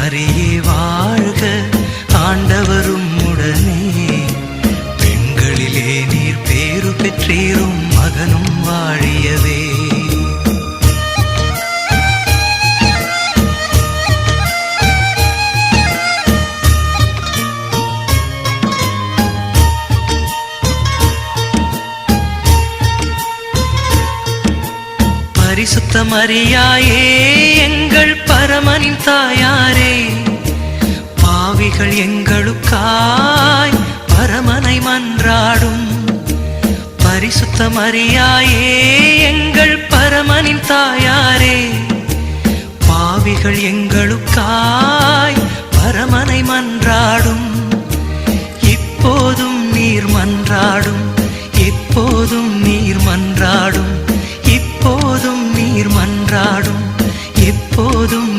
மரியே வாழ்க, ஆண்டவரும் உடனே. பெண்களிலே நீர் பேறு பெற்றீரும், மகனும் வாழியவே. பரிசுத்த மரியாயே எங்கள் பரமனின் தாயாரே, பாவிகள் எங்களுக்காய் பரமனை மன்றாடும். பரிசுத்த மரியாயே எங்கள் பரமனின் தாயாரே, பாவிகள் எங்களுக்காய் பரமனை மன்றாடும். இப்போதும் நீர் மன்றாடும், எப்போதும் நீர் மன்றாடும், இப்போதும் நீர் மன்றாடும், எப்போதும்